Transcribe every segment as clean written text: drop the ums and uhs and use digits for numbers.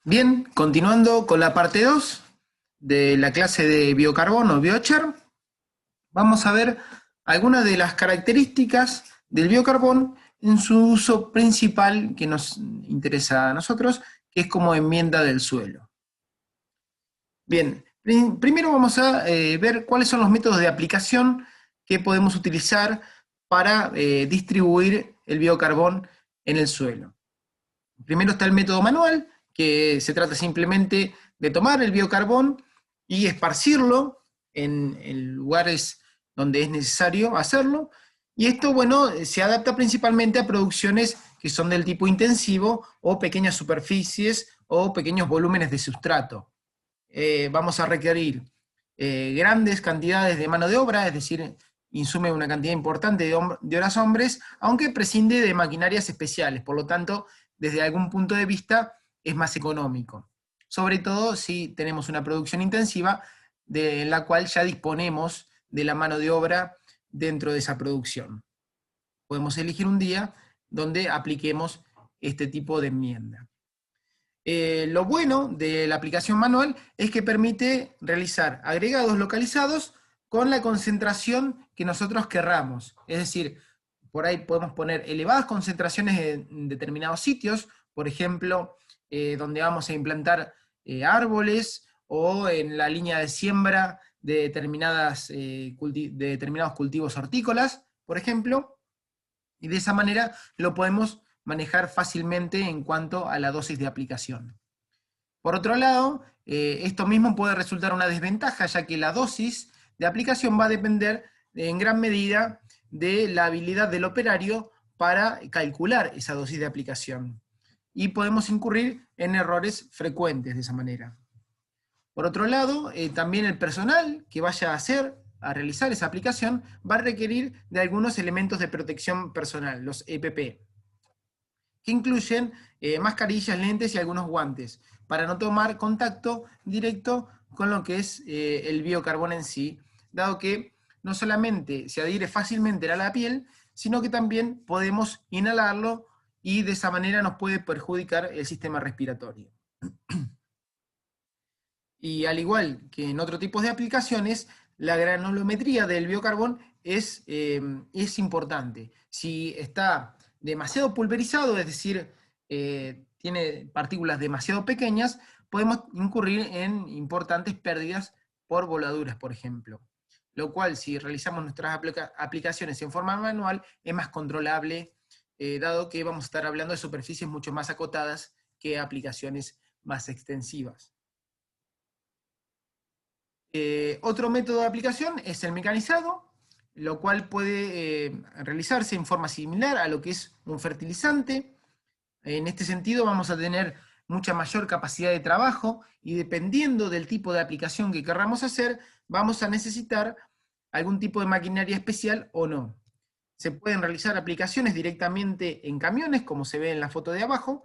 Bien, continuando con la parte 2 de la clase de biocarbono o biochar, vamos a ver algunas de las características del biocarbón en su uso principal que nos interesa a nosotros, que es como enmienda del suelo. Bien, primero vamos a ver cuáles son los métodos de aplicación que podemos utilizar para distribuir el biocarbón en el suelo. Primero está el método manual, que se trata simplemente de tomar el biocarbón y esparcirlo en lugares donde es necesario hacerlo. Y esto, bueno, se adapta principalmente a producciones que son del tipo intensivo o pequeñas superficies o pequeños volúmenes de sustrato. Vamos a requerir grandes cantidades de mano de obra, es decir, insume una cantidad importante de horas hombres, aunque prescinde de maquinarias especiales, por lo tanto, desde algún punto de vista es más económico. Sobre todo si tenemos una producción intensiva en la cual ya disponemos de la mano de obra dentro de esa producción. Podemos elegir un día donde apliquemos este tipo de enmienda. Lo bueno de la aplicación manual es que permite realizar agregados localizados con la concentración que nosotros querramos. Es decir, por ahí podemos poner elevadas concentraciones en determinados sitios, por ejemplo, donde vamos a implantar árboles o en la línea de siembra de, de determinados cultivos hortícolas, por ejemplo, y de esa manera lo podemos manejar fácilmente en cuanto a la dosis de aplicación. Por otro lado, esto mismo puede resultar una desventaja, ya que la dosis de aplicación va a depender en gran medida de la habilidad del operario para calcular esa dosis de aplicación. Y podemos incurrir en errores frecuentes de esa manera. Por otro lado, también el personal que vaya a realizar esa aplicación, va a requerir de algunos elementos de protección personal, los EPP, que incluyen mascarillas, lentes y algunos guantes, para no tomar contacto directo con lo que es el biocarbono en sí, dado que no solamente se adhiere fácilmente a la piel, sino que también podemos inhalarlo y de esa manera nos puede perjudicar el sistema respiratorio. Y al igual que en otro tipo de aplicaciones, la granulometría del biocarbón es importante. Si está demasiado pulverizado, es decir, tiene partículas demasiado pequeñas, podemos incurrir en importantes pérdidas por voladuras, por ejemplo. Lo cual, si realizamos nuestras aplicaciones en forma manual, es más controlable, dado que vamos a estar hablando de superficies mucho más acotadas que aplicaciones más extensivas. Otro método de aplicación es el mecanizado, lo cual puede realizarse en forma similar a lo que es un fertilizante. En este sentido vamos a tener mucha mayor capacidad de trabajo y dependiendo del tipo de aplicación que querramos hacer, vamos a necesitar algún tipo de maquinaria especial o no. Se pueden realizar aplicaciones directamente en camiones, como se ve en la foto de abajo,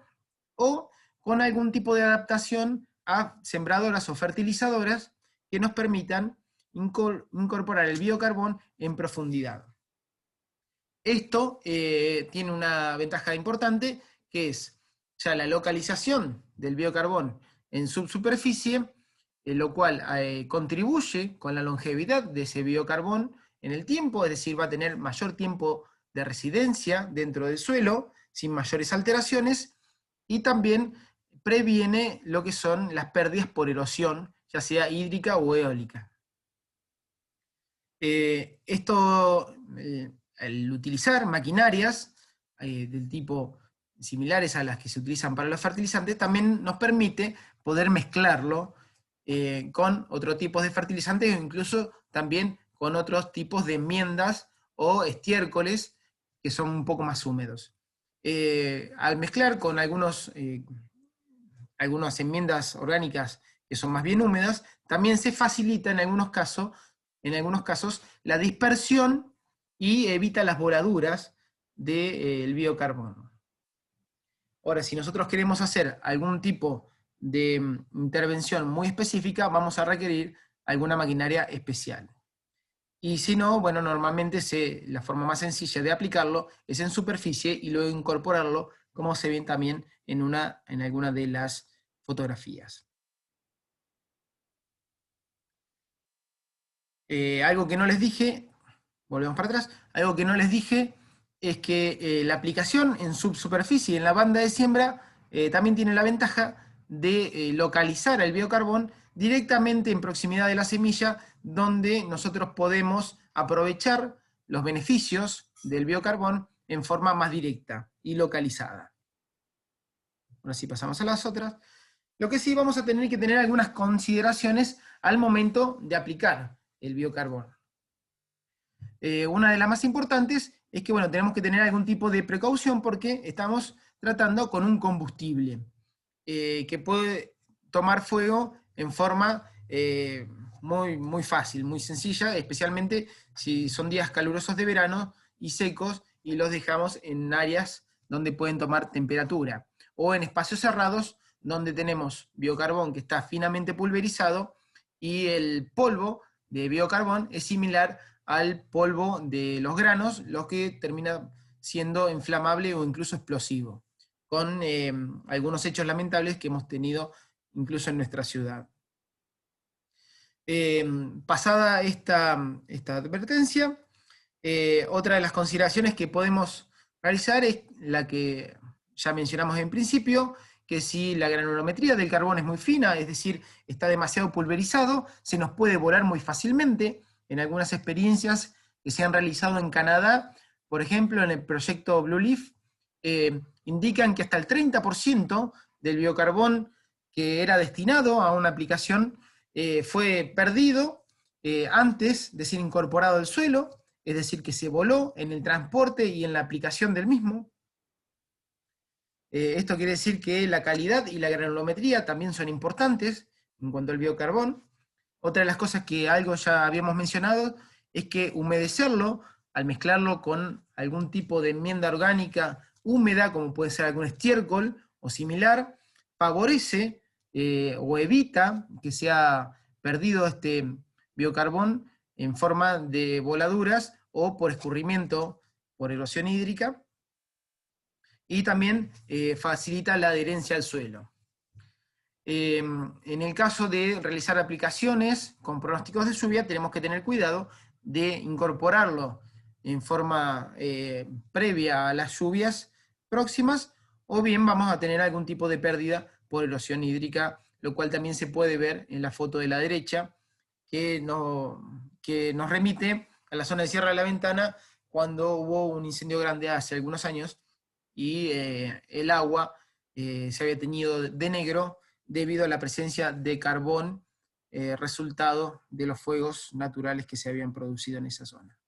o con algún tipo de adaptación a sembradoras o fertilizadoras que nos permitan incorporar el biocarbón en profundidad. Esto tiene una ventaja importante, que es ya la localización del biocarbón en subsuperficie, lo cual contribuye con la longevidad de ese biocarbón en el tiempo, es decir, va a tener mayor tiempo de residencia dentro del suelo, sin mayores alteraciones, y también previene lo que son las pérdidas por erosión, ya sea hídrica o eólica. El utilizar maquinarias del tipo similares a las que se utilizan para los fertilizantes, también nos permite poder mezclarlo con otros tipos de fertilizantes o incluso también con otros tipos de enmiendas o estiércoles que son un poco más húmedos. Al mezclar con algunas enmiendas orgánicas que son más bien húmedas, también se facilita en algunos casos la dispersión y evita las voladuras del biocarbono. Ahora, si nosotros queremos hacer algún tipo de intervención muy específica, vamos a requerir alguna maquinaria especial. Y si no, bueno, normalmente la forma más sencilla de aplicarlo es en superficie y luego incorporarlo, como se ve también en alguna de las fotografías. Algo que no les dije, volvemos para atrás, algo que no les dije es que la aplicación en subsuperficie, en la banda de siembra, también tiene la ventaja de localizar el biocarbón directamente en proximidad de la semilla, donde nosotros podemos aprovechar los beneficios del biocarbón en forma más directa y localizada. Ahora sí pasamos a las otras. Lo que sí vamos a tener que tener algunas consideraciones al momento de aplicar el biocarbón. Una de las más importantes es que, bueno, tenemos que tener algún tipo de precaución porque estamos tratando con un combustible que puede tomar fuego en forma muy fácil, muy sencilla, especialmente si son días calurosos de verano y secos y los dejamos en áreas donde pueden tomar temperatura, o en espacios cerrados donde tenemos biocarbón que está finamente pulverizado y el polvo de biocarbón es similar al polvo de los granos, lo que termina siendo inflamable o incluso explosivo, con algunos hechos lamentables que hemos tenido incluso en nuestra ciudad. Pasada esta advertencia, otra de las consideraciones que podemos realizar es la que ya mencionamos en principio, que si la granulometría del carbón es muy fina, es decir, está demasiado pulverizado, se nos puede volar muy fácilmente. En algunas experiencias que se han realizado en Canadá, por ejemplo, en el proyecto Blue Leaf, indican que hasta el 30% del biocarbón que era destinado a una aplicación fue perdido antes de ser incorporado al suelo, es decir, que se voló en el transporte y en la aplicación del mismo. Esto quiere decir que la calidad y la granulometría también son importantes en cuanto al biocarbón. Otra de las cosas que algo ya habíamos mencionado es que humedecerlo, al mezclarlo con algún tipo de enmienda orgánica húmeda, como puede ser algún estiércol o similar, favorece o evita que sea perdido este biocarbón en forma de voladuras o por escurrimiento por erosión hídrica, y también facilita la adherencia al suelo. En el caso de realizar aplicaciones con pronósticos de lluvia, tenemos que tener cuidado de incorporarlo en forma previa a las lluvias próximas, o bien vamos a tener algún tipo de pérdida por erosión hídrica, lo cual también se puede ver en la foto de la derecha, que nos remite a la zona de Sierra de la Ventana, cuando hubo un incendio grande hace algunos años, y el agua se había teñido de negro debido a la presencia de carbón resultado de los fuegos naturales que se habían producido en esa zona.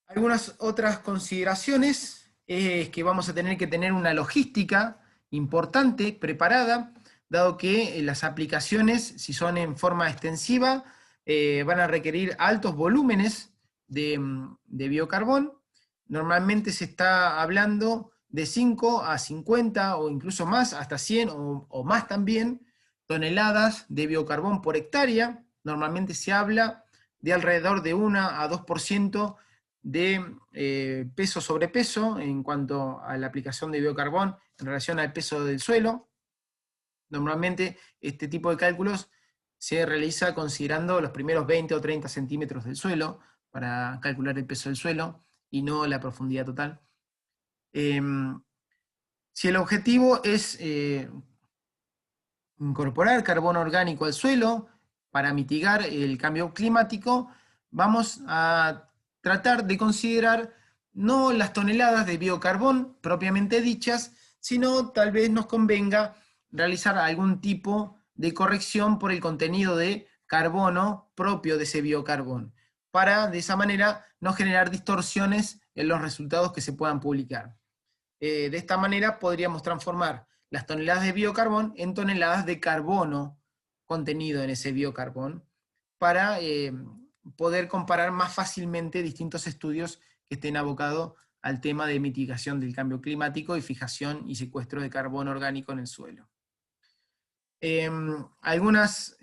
Algunas otras consideraciones es que vamos a tener que tener una logística importante, preparada, dado que las aplicaciones, si son en forma extensiva, van a requerir altos volúmenes de biocarbón. Normalmente se está hablando de 5 a 50 o incluso más, hasta 100 o más también, toneladas de biocarbón por hectárea. Normalmente se habla de alrededor de 1 a 2% de peso sobre peso en cuanto a la aplicación de biocarbón en relación al peso del suelo. Normalmente este tipo de cálculos se realiza considerando los primeros 20 o 30 centímetros del suelo para calcular el peso del suelo y no la profundidad total. Si el objetivo es incorporar carbono orgánico al suelo para mitigar el cambio climático, vamos a tratar de considerar no las toneladas de biocarbón propiamente dichas, sino tal vez nos convenga realizar algún tipo de corrección por el contenido de carbono propio de ese biocarbón, para de esa manera no generar distorsiones en los resultados que se puedan publicar. De esta manera podríamos transformar las toneladas de biocarbón en toneladas de carbono contenido en ese biocarbón, para poder comparar más fácilmente distintos estudios que estén abocados al tema de mitigación del cambio climático y fijación y secuestro de carbono orgánico en el suelo. Algunas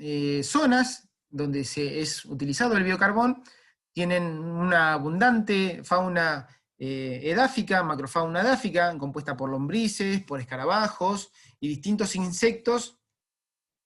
zonas donde es utilizado el biocarbón tienen una abundante fauna edáfica, macrofauna edáfica, compuesta por lombrices, por escarabajos y distintos insectos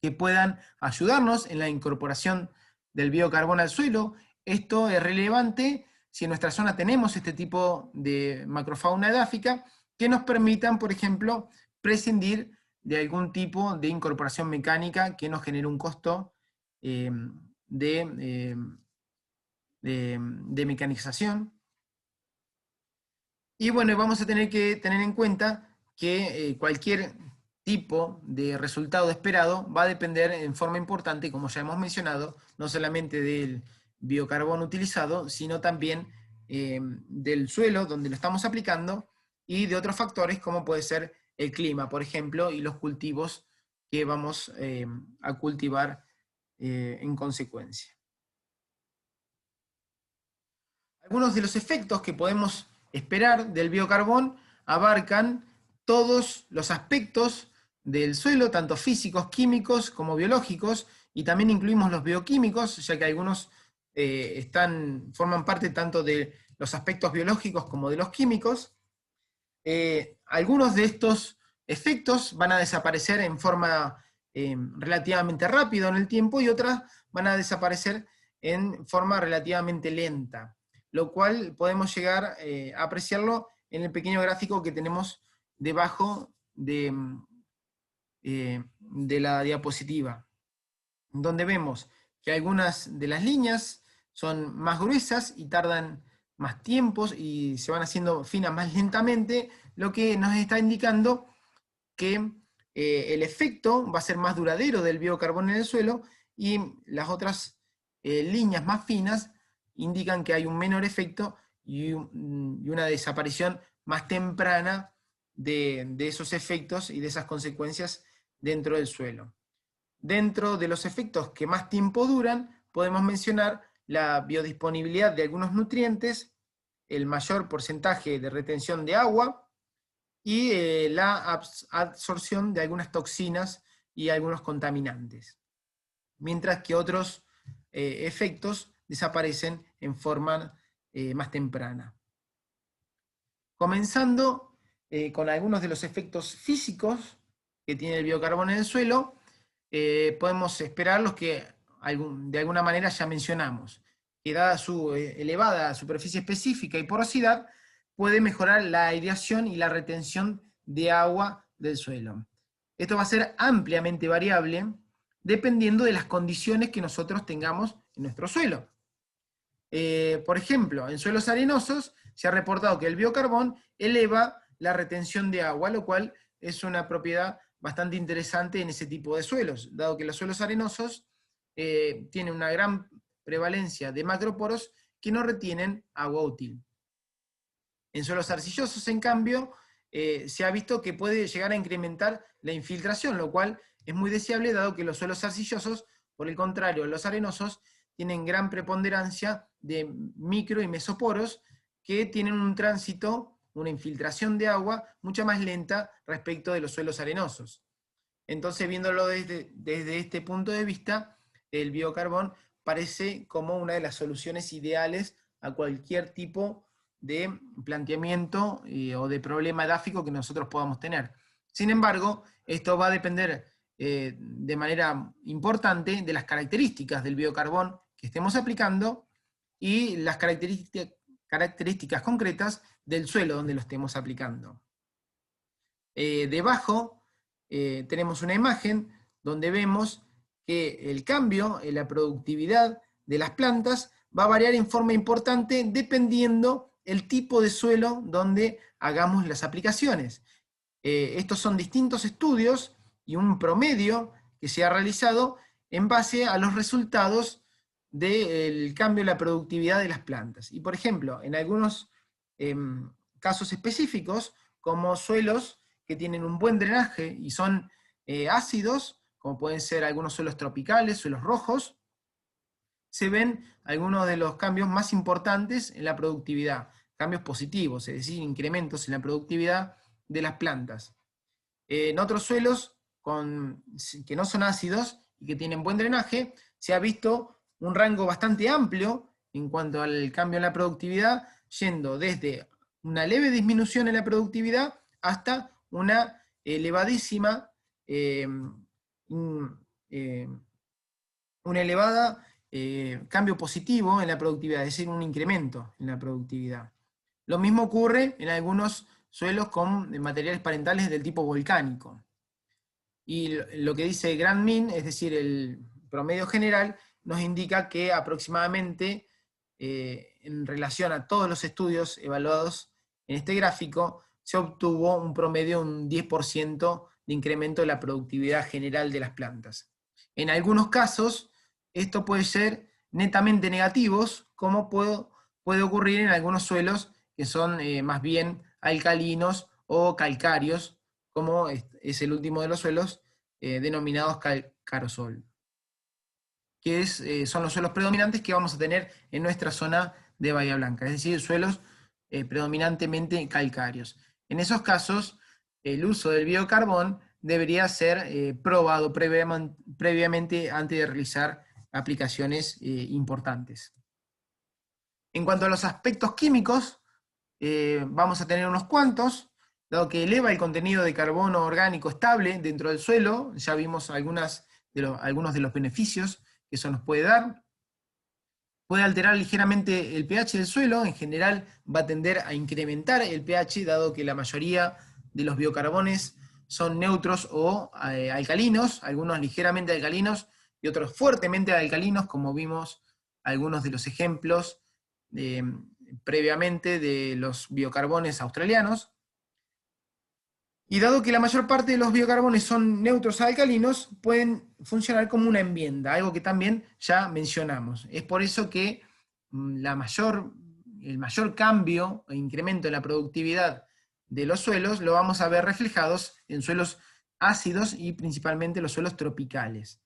que puedan ayudarnos en la incorporación del biocarbono al suelo. Esto es relevante si en nuestra zona tenemos este tipo de macrofauna edáfica que nos permitan, por ejemplo, prescindir de algún tipo de incorporación mecánica que nos genere un costo de mecanización. Y bueno, vamos a tener que tener en cuenta que cualquier tipo de resultado esperado va a depender en forma importante, como ya hemos mencionado, no solamente del biocarbono utilizado, sino también del suelo donde lo estamos aplicando y de otros factores como puede ser el clima, por ejemplo, y los cultivos que vamos a cultivar en consecuencia. Algunos de los efectos que podemos esperar del biocarbón abarcan todos los aspectos del suelo, tanto físicos, químicos como biológicos, y también incluimos los bioquímicos, ya que algunos forman parte tanto de los aspectos biológicos como de los químicos. Algunos de estos efectos van a desaparecer en forma relativamente rápida en el tiempo, y otras van a desaparecer en forma relativamente lenta, lo cual podemos llegar a apreciarlo en el pequeño gráfico que tenemos debajo de la diapositiva, donde vemos que algunas de las líneas son más gruesas y tardan más tiempos y se van haciendo finas más lentamente, lo que nos está indicando que el efecto va a ser más duradero del biocarbono en el suelo, y las otras líneas más finas indican que hay un menor efecto y una desaparición más temprana de esos efectos y de esas consecuencias dentro del suelo. Dentro de los efectos que más tiempo duran, podemos mencionar la biodisponibilidad de algunos nutrientes, el mayor porcentaje de retención de agua y la absorción de algunas toxinas y algunos contaminantes, mientras que otros efectos desaparecen en forma más temprana. Comenzando con algunos de los efectos físicos que tiene el biocarbono en el suelo, podemos esperar los que de alguna manera ya mencionamos, que dada su elevada superficie específica y porosidad, puede mejorar la aireación y la retención de agua del suelo. Esto va a ser ampliamente variable dependiendo de las condiciones que nosotros tengamos en nuestro suelo. Por ejemplo, en suelos arenosos se ha reportado que el biocarbón eleva la retención de agua, lo cual es una propiedad bastante interesante en ese tipo de suelos, dado que los suelos arenosos tienen una gran prevalencia de macroporos que no retienen agua útil. En suelos arcillosos, en cambio, se ha visto que puede llegar a incrementar la infiltración, lo cual es muy deseable, dado que los suelos arcillosos, por el contrario, los arenosos, tienen gran preponderancia de micro y mesoporos que tienen un tránsito, una infiltración de agua mucho más lenta respecto de los suelos arenosos. Entonces, viéndolo desde este punto de vista, el biocarbón parece como una de las soluciones ideales a cualquier tipo de planteamiento o de problema edáfico que nosotros podamos tener. Sin embargo, esto va a depender de manera importante de las características del biocarbón que estemos aplicando y las características concretas del suelo donde lo estemos aplicando. Debajo tenemos una imagen donde vemos que el cambio en la productividad de las plantas va a variar en forma importante dependiendo el tipo de suelo donde hagamos las aplicaciones. Estos son distintos estudios y un promedio que se ha realizado en base a los resultados del cambio en la productividad de las plantas. Y por ejemplo, en algunos casos específicos, como suelos que tienen un buen drenaje y son ácidos, como pueden ser algunos suelos tropicales, suelos rojos, se ven algunos de los cambios más importantes en la productividad, cambios positivos, es decir, incrementos en la productividad de las plantas. En otros suelos que no son ácidos y que tienen buen drenaje, se ha visto un rango bastante amplio en cuanto al cambio en la productividad, yendo desde una leve disminución en la productividad hasta una elevadísima, una elevada cambio positivo en la productividad, es decir, un incremento en la productividad. Lo mismo ocurre en algunos suelos con materiales parentales del tipo volcánico. Y lo que dice Grand Mean, es decir, el promedio general, nos indica que aproximadamente, en relación a todos los estudios evaluados en este gráfico, se obtuvo un promedio de un 10% de incremento de la productividad general de las plantas. En algunos casos, esto puede ser netamente negativos, como puede ocurrir en algunos suelos que son más bien alcalinos o calcáreos, como es el último de los suelos, denominados calcarosol, que son los suelos predominantes que vamos a tener en nuestra zona de Bahía Blanca, es decir, suelos predominantemente calcáreos. En esos casos, el uso del biocarbón debería ser probado previamente antes de realizar aplicaciones importantes. En cuanto a los aspectos químicos, vamos a tener unos cuantos, dado que eleva el contenido de carbono orgánico estable dentro del suelo. Ya vimos algunos de los beneficios que eso nos puede dar. Puede alterar ligeramente el pH del suelo, en general va a tender a incrementar el pH, dado que la mayoría de los biocarbones son neutros o alcalinos, algunos ligeramente alcalinos y otros fuertemente alcalinos, como vimos algunos de los ejemplos previamente de los biocarbones australianos. Y dado que la mayor parte de los biocarbones son neutros alcalinos, pueden funcionar como una enmienda, algo que también ya mencionamos. Es por eso que el mayor cambio e incremento en la productividad de los suelos lo vamos a ver reflejados en suelos ácidos y principalmente los suelos tropicales.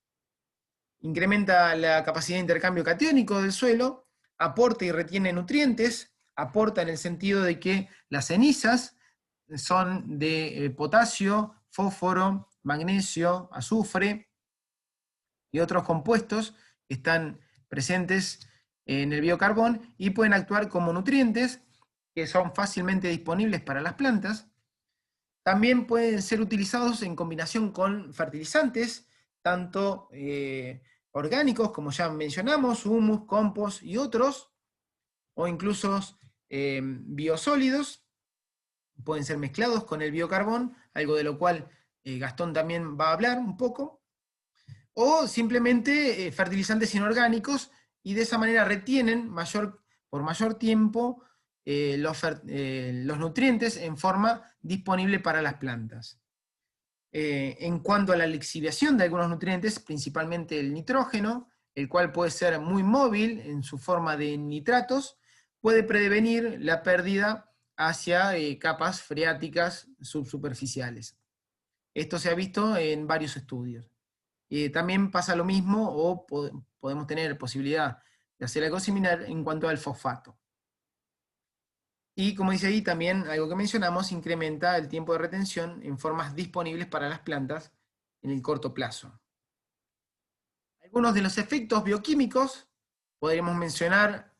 Incrementa la capacidad de intercambio catiónico del suelo, aporta y retiene nutrientes, aporta en el sentido de que las cenizas son de potasio, fósforo, magnesio, azufre y otros compuestos que están presentes en el biocarbón y pueden actuar como nutrientes que son fácilmente disponibles para las plantas. También pueden ser utilizados en combinación con fertilizantes, tanto orgánicos, como ya mencionamos, humus, compost y otros, o incluso biosólidos. Pueden ser mezclados con el biocarbón, algo de lo cual Gastón también va a hablar un poco, o simplemente fertilizantes inorgánicos, y de esa manera retienen por mayor tiempo los nutrientes en forma disponible para las plantas. En cuanto a la lixiviación de algunos nutrientes, principalmente el nitrógeno, el cual puede ser muy móvil en su forma de nitratos, puede prevenir la pérdida hacia capas freáticas subsuperficiales. Esto se ha visto en varios estudios. También pasa lo mismo, o podemos tener posibilidad de hacer algo similar en cuanto al fosfato. Y como dice ahí, también algo que mencionamos, incrementa el tiempo de retención en formas disponibles para las plantas en el corto plazo. Algunos de los efectos bioquímicos podríamos mencionar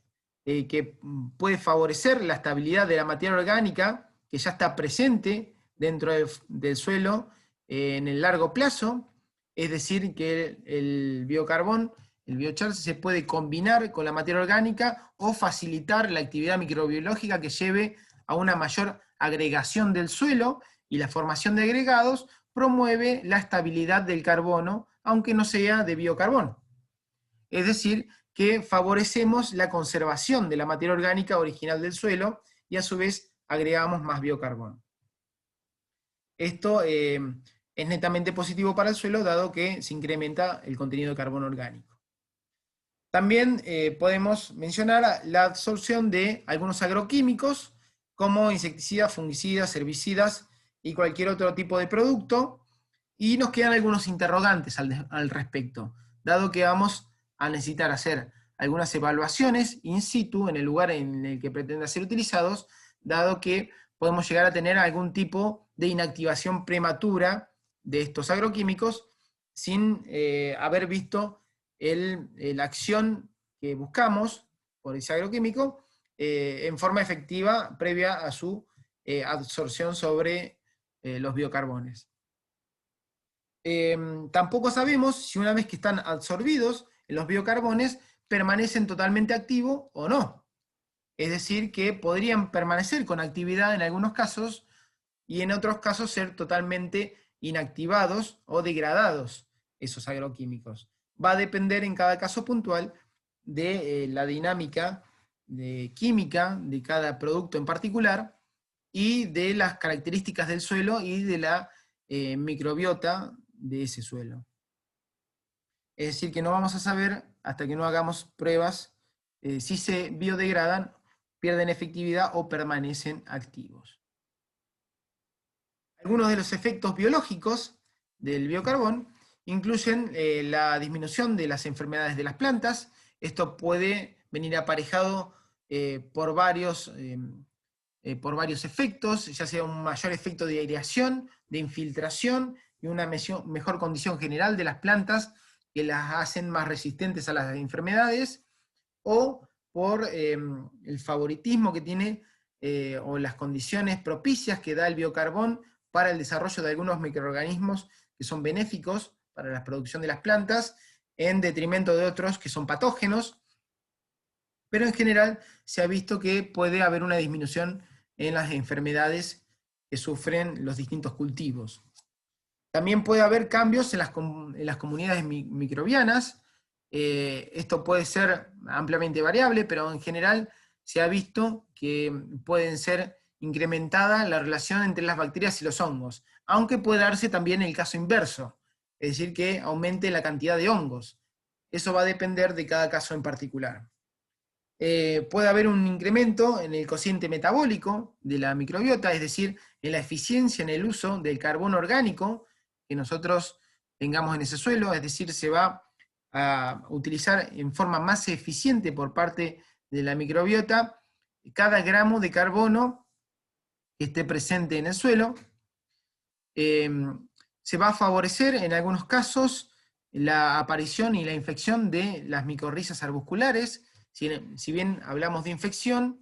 que puede favorecer la estabilidad de la materia orgánica que ya está presente dentro del suelo en el largo plazo, es decir, que el biocarbón, el biochar, se puede combinar con la materia orgánica o facilitar la actividad microbiológica que lleve a una mayor agregación del suelo, y la formación de agregados promueve la estabilidad del carbono, aunque no sea de biocarbón. Es decir, que favorecemos la conservación de la materia orgánica original del suelo y a su vez agregamos más biocarbono. Esto es netamente positivo para el suelo, dado que se incrementa el contenido de carbono orgánico. También podemos mencionar la absorción de algunos agroquímicos, como insecticidas, fungicidas, herbicidas y cualquier otro tipo de producto, y nos quedan algunos interrogantes al respecto, dado que vamos a necesitar hacer algunas evaluaciones in situ en el lugar en el que pretenda ser utilizados, dado que podemos llegar a tener algún tipo de inactivación prematura de estos agroquímicos sin haber visto la acción que buscamos por ese agroquímico en forma efectiva previa a su absorción sobre los biocarbones. Tampoco sabemos si una vez que están absorbidos los biocarbones permanecen totalmente activos o no. Es decir, que podrían permanecer con actividad en algunos casos y en otros casos ser totalmente inactivados o degradados esos agroquímicos. Va a depender en cada caso puntual de la dinámica química de cada producto en particular y de las características del suelo y de la microbiota de ese suelo. Es decir, que no vamos a saber hasta que no hagamos pruebas si se biodegradan, pierden efectividad o permanecen activos. Algunos de los efectos biológicos del biocarbón incluyen la disminución de las enfermedades de las plantas. Esto puede venir aparejado por varios efectos, ya sea un mayor efecto de aireación, de infiltración y una mejor condición general de las plantas que las hacen más resistentes a las enfermedades, o por el favoritismo que tiene o las condiciones propicias que da el biocarbón para el desarrollo de algunos microorganismos que son benéficos para la producción de las plantas, en detrimento de otros que son patógenos, pero en general se ha visto que puede haber una disminución en las enfermedades que sufren los distintos cultivos. También puede haber cambios en las comunidades microbianas. Esto puede ser ampliamente variable, pero en general se ha visto que pueden ser incrementada la relación entre las bacterias y los hongos, aunque puede darse también el caso inverso, es decir, que aumente la cantidad de hongos. Eso va a depender de cada caso en particular. Puede haber un incremento en el cociente metabólico de la microbiota, es decir, en la eficiencia en el uso del carbono orgánico que nosotros tengamos en ese suelo, es decir, se va a utilizar en forma más eficiente por parte de la microbiota cada gramo de carbono que esté presente en el suelo. Se va a favorecer en algunos casos la aparición y la infección de las micorrizas arbusculares. Si bien hablamos de infección,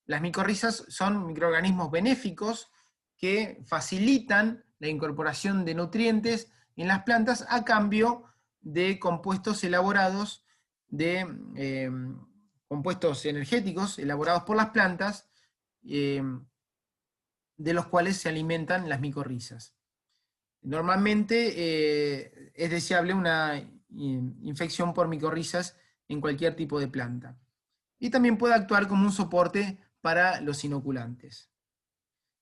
las micorrizas son microorganismos benéficos que facilitan la incorporación de nutrientes en las plantas a cambio de compuestos elaborados, de compuestos energéticos elaborados por las plantas, de los cuales se alimentan las micorrizas. Normalmente es deseable una infección por micorrizas en cualquier tipo de planta. Y también puede actuar como un soporte para los inoculantes.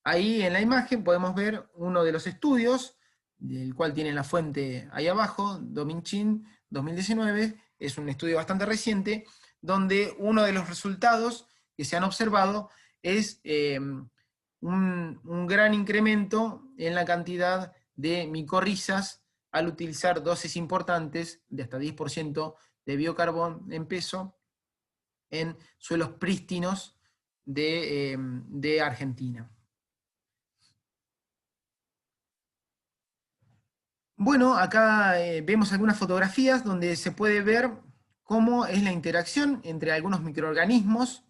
Ahí en la imagen podemos ver uno de los estudios, del cual tienen la fuente ahí abajo, Dominchin 2019, es un estudio bastante reciente, donde uno de los resultados que se han observado es un gran incremento en la cantidad de micorrizas al utilizar dosis importantes de hasta 10% de biocarbón en peso en suelos prístinos de Argentina. Bueno, acá vemos algunas fotografías donde se puede ver cómo es la interacción entre algunos microorganismos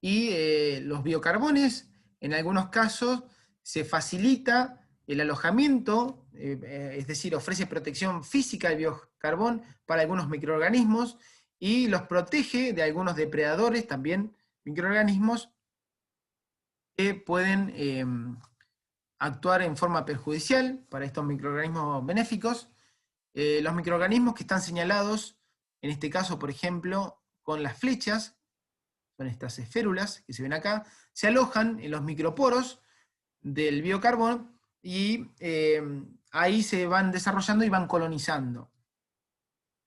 y los biocarbones. En algunos casos se facilita el alojamiento, es decir, ofrece protección física al biocarbón para algunos microorganismos y los protege de algunos depredadores, también microorganismos, que pueden actuar en forma perjudicial para estos microorganismos benéficos. Los microorganismos que están señalados, en este caso, por ejemplo, con las flechas, son estas esférulas que se ven acá, se alojan en los microporos del biocarbón y ahí se van desarrollando y van colonizando,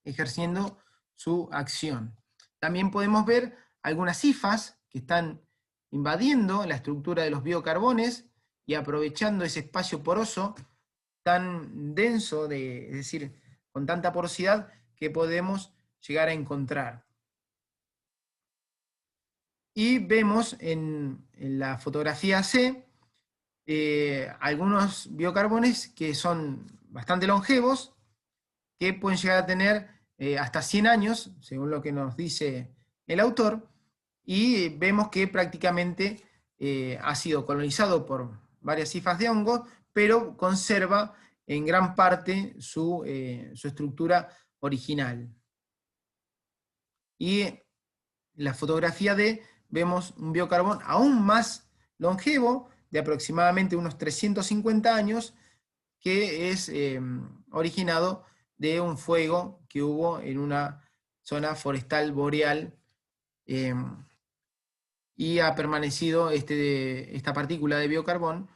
ejerciendo su acción. También podemos ver algunas hifas que están invadiendo la estructura de los biocarbones y aprovechando ese espacio poroso tan denso, es decir, con tanta porosidad que podemos llegar a encontrar. Y vemos en la fotografía C algunos biocarbones que son bastante longevos, que pueden llegar a tener hasta 100 años, según lo que nos dice el autor, y vemos que prácticamente ha sido colonizado por varias hifas de hongos, pero conserva en gran parte su estructura original. Y en la fotografía D vemos un biocarbón aún más longevo, de aproximadamente unos 350 años, que es originado de un fuego que hubo en una zona forestal boreal, y ha permanecido esta partícula de biocarbón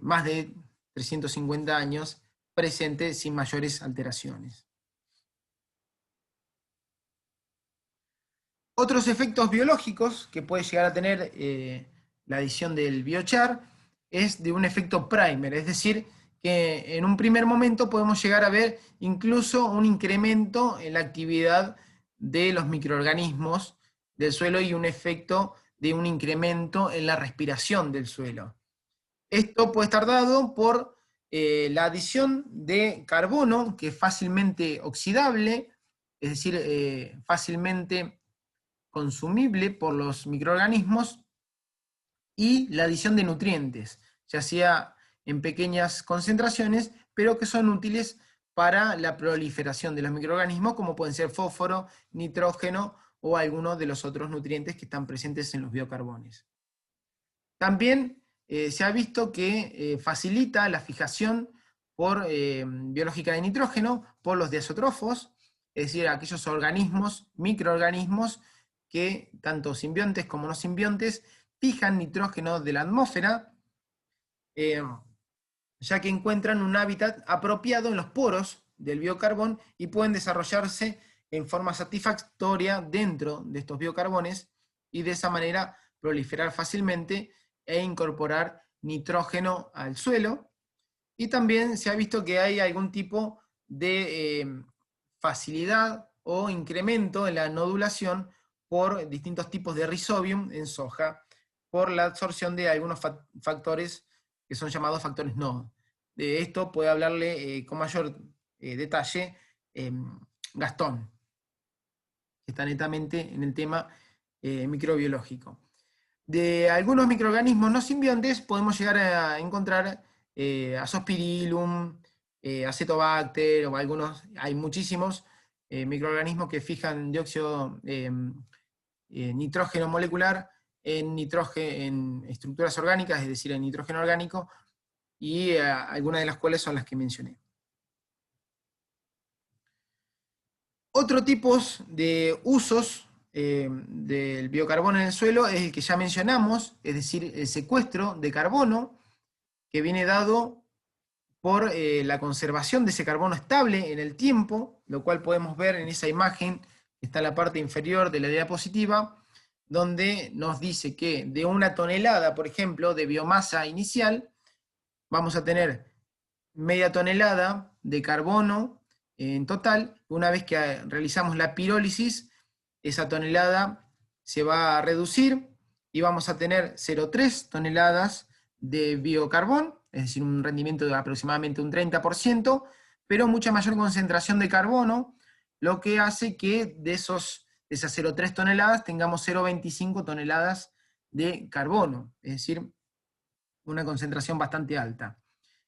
más de 350 años presente sin mayores alteraciones. Otros efectos biológicos que puede llegar a tener la adición del biochar es de un efecto primer, es decir, que en un primer momento podemos llegar a ver incluso un incremento en la actividad de los microorganismos del suelo y un efecto de un incremento en la respiración del suelo. Esto puede estar dado por la adición de carbono, que es fácilmente oxidable, es decir, fácilmente consumible por los microorganismos, y la adición de nutrientes, ya sea en pequeñas concentraciones, pero que son útiles para la proliferación de los microorganismos, como pueden ser fósforo, nitrógeno o algunos de los otros nutrientes que están presentes en los biocarbones. También se ha visto que facilita la fijación biológica de nitrógeno por los diazotrofos, es decir, aquellos organismos, microorganismos, que tanto simbiontes como no simbiontes fijan nitrógeno de la atmósfera, ya que encuentran un hábitat apropiado en los poros del biocarbón y pueden desarrollarse en forma satisfactoria dentro de estos biocarbones y de esa manera proliferar fácilmente e incorporar nitrógeno al suelo. Y también se ha visto que hay algún tipo de facilidad o incremento en la nodulación por distintos tipos de Rhizobium en soja, por la absorción de algunos factores que son llamados factores NOD. De esto puede hablarle con mayor detalle Gastón, que está netamente en el tema microbiológico. De algunos microorganismos no simbiontes podemos llegar a encontrar Azospirillum, Acetobacter, o algunos, hay muchísimos microorganismos que fijan dióxido nitrógeno molecular en estructuras orgánicas, es decir, en nitrógeno orgánico, y algunas de las cuales son las que mencioné. Otro tipo de usos del biocarbono en el suelo es el que ya mencionamos, es decir, el secuestro de carbono, que viene dado por la conservación de ese carbono estable en el tiempo, lo cual podemos ver en esa imagen que está en la parte inferior de la diapositiva, donde nos dice que de 1 tonelada, por ejemplo, de biomasa inicial, vamos a tener media tonelada de carbono en total. Una vez que realizamos la pirólisis, esa tonelada se va a reducir y vamos a tener 0,3 toneladas de biocarbón, es decir, un rendimiento de aproximadamente un 30%, pero mucha mayor concentración de carbono, lo que hace que de esas 0,3 toneladas tengamos 0,25 toneladas de carbono, es decir, una concentración bastante alta,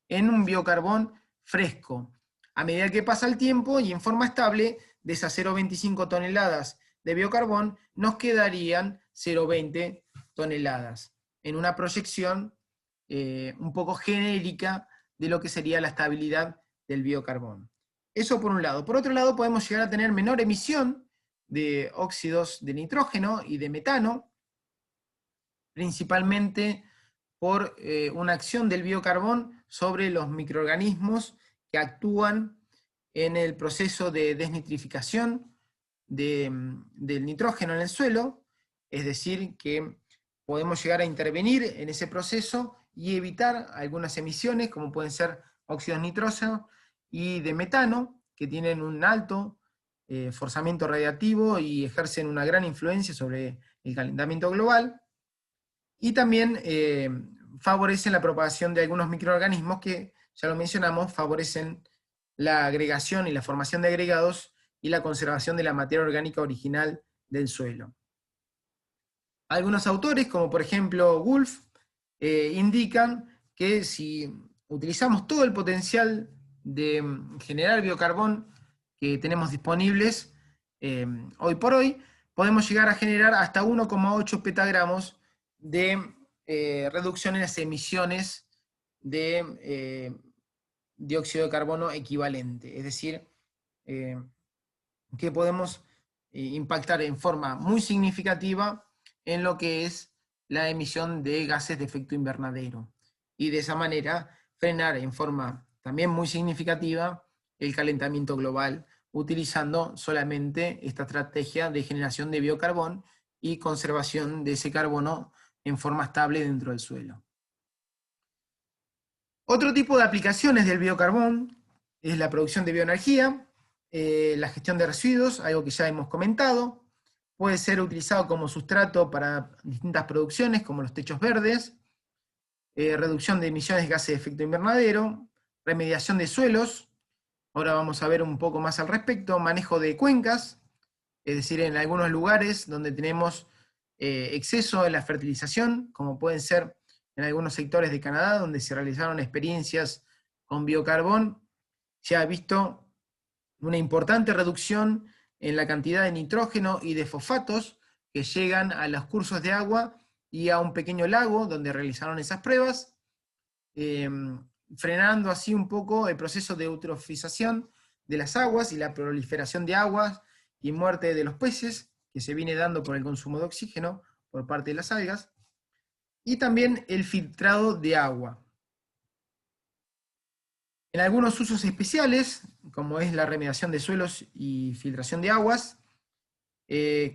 en un biocarbón fresco. A medida que pasa el tiempo y en forma estable, de esas 0,25 toneladas de biocarbón, nos quedarían 0,20 toneladas, en una proyección un poco genérica de lo que sería la estabilidad del biocarbón. Eso por un lado. Por otro lado, podemos llegar a tener menor emisión de óxidos de nitrógeno y de metano, principalmente por una acción del biocarbón sobre los microorganismos que actúan en el proceso de desnitrificación del nitrógeno en el suelo, es decir, que podemos llegar a intervenir en ese proceso y evitar algunas emisiones, como pueden ser óxidos nitrosos y de metano, que tienen un alto forzamiento radiativo y ejercen una gran influencia sobre el calentamiento global, y también favorecen la propagación de algunos microorganismos que, ya lo mencionamos, favorecen la agregación y la formación de agregados y la conservación de la materia orgánica original del suelo. Algunos autores, como por ejemplo Wolf, indican que si utilizamos todo el potencial de generar biocarbón que tenemos disponibles hoy por hoy, podemos llegar a generar hasta 1,8 petagramos de reducción en las emisiones de dióxido de carbono equivalente. Es decir, que podemos impactar en forma muy significativa en lo que es la emisión de gases de efecto invernadero. Y de esa manera frenar en forma también muy significativa el calentamiento global, utilizando solamente esta estrategia de generación de biocarbón y conservación de ese carbono en forma estable dentro del suelo. Otro tipo de aplicaciones del biocarbón es la producción de bioenergía, la gestión de residuos, algo que ya hemos comentado. Puede ser utilizado como sustrato para distintas producciones, como los techos verdes, reducción de emisiones de gases de efecto invernadero, remediación de suelos, ahora vamos a ver un poco más al respecto, manejo de cuencas, es decir, en algunos lugares donde tenemos exceso en la fertilización, como pueden ser en algunos sectores de Canadá, donde se realizaron experiencias con biocarbón, se ha visto una importante reducción en la cantidad de nitrógeno y de fosfatos que llegan a los cursos de agua y a un pequeño lago donde realizaron esas pruebas, frenando así un poco el proceso de eutrofización de las aguas y la proliferación de aguas y muerte de los peces que se viene dando por el consumo de oxígeno por parte de las algas, y también el filtrado de agua. En algunos usos especiales, como es la remediación de suelos y filtración de aguas,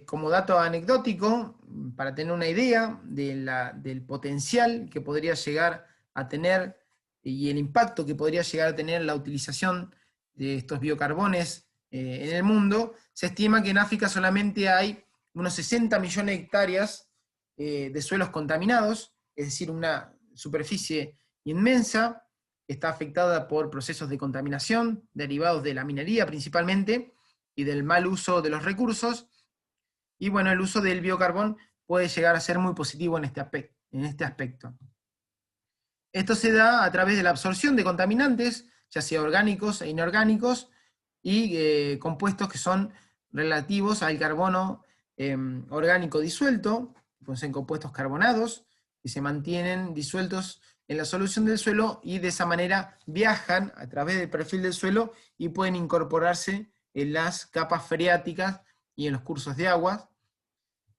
como dato anecdótico, para tener una idea del potencial que podría llegar a tener y el impacto que podría llegar a tener la utilización de estos biocarbones en el mundo, se estima que en África solamente hay unos 60 millones de hectáreas de suelos contaminados, es decir, una superficie inmensa, que está afectada por procesos de contaminación derivados de la minería principalmente y del mal uso de los recursos. Y bueno, el uso del biocarbón puede llegar a ser muy positivo en este aspecto. Esto se da a través de la absorción de contaminantes, ya sea orgánicos e inorgánicos, y compuestos que son relativos al carbono orgánico disuelto, pues en compuestos carbonados, que se mantienen disueltos en la solución del suelo y de esa manera viajan a través del perfil del suelo y pueden incorporarse en las capas freáticas y en los cursos de agua.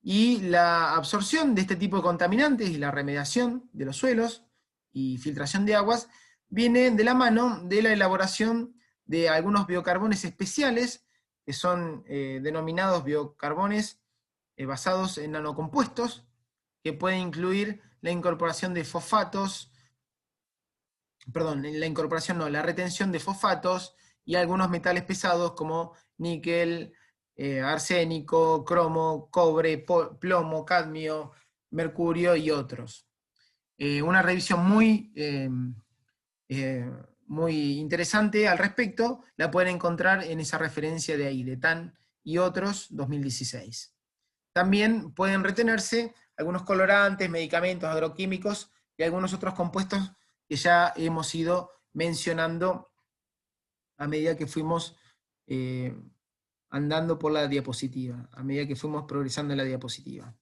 Y la absorción de este tipo de contaminantes y la remediación de los suelos y filtración de aguas viene de la mano de la elaboración de algunos biocarbones especiales, que son denominados biocarbones basados en nanocompuestos, que pueden incluir la incorporación de fosfatos, perdón, la retención de fosfatos y algunos metales pesados como níquel, arsénico, cromo, cobre, plomo, cadmio, mercurio y otros. Una revisión muy interesante al respecto la pueden encontrar en esa referencia de ahí, de TAN y otros, 2016. También pueden retenerse algunos colorantes, medicamentos, agroquímicos y algunos otros compuestos que ya hemos ido mencionando a medida que fuimos andando por la diapositiva, a medida que fuimos progresando en la diapositiva.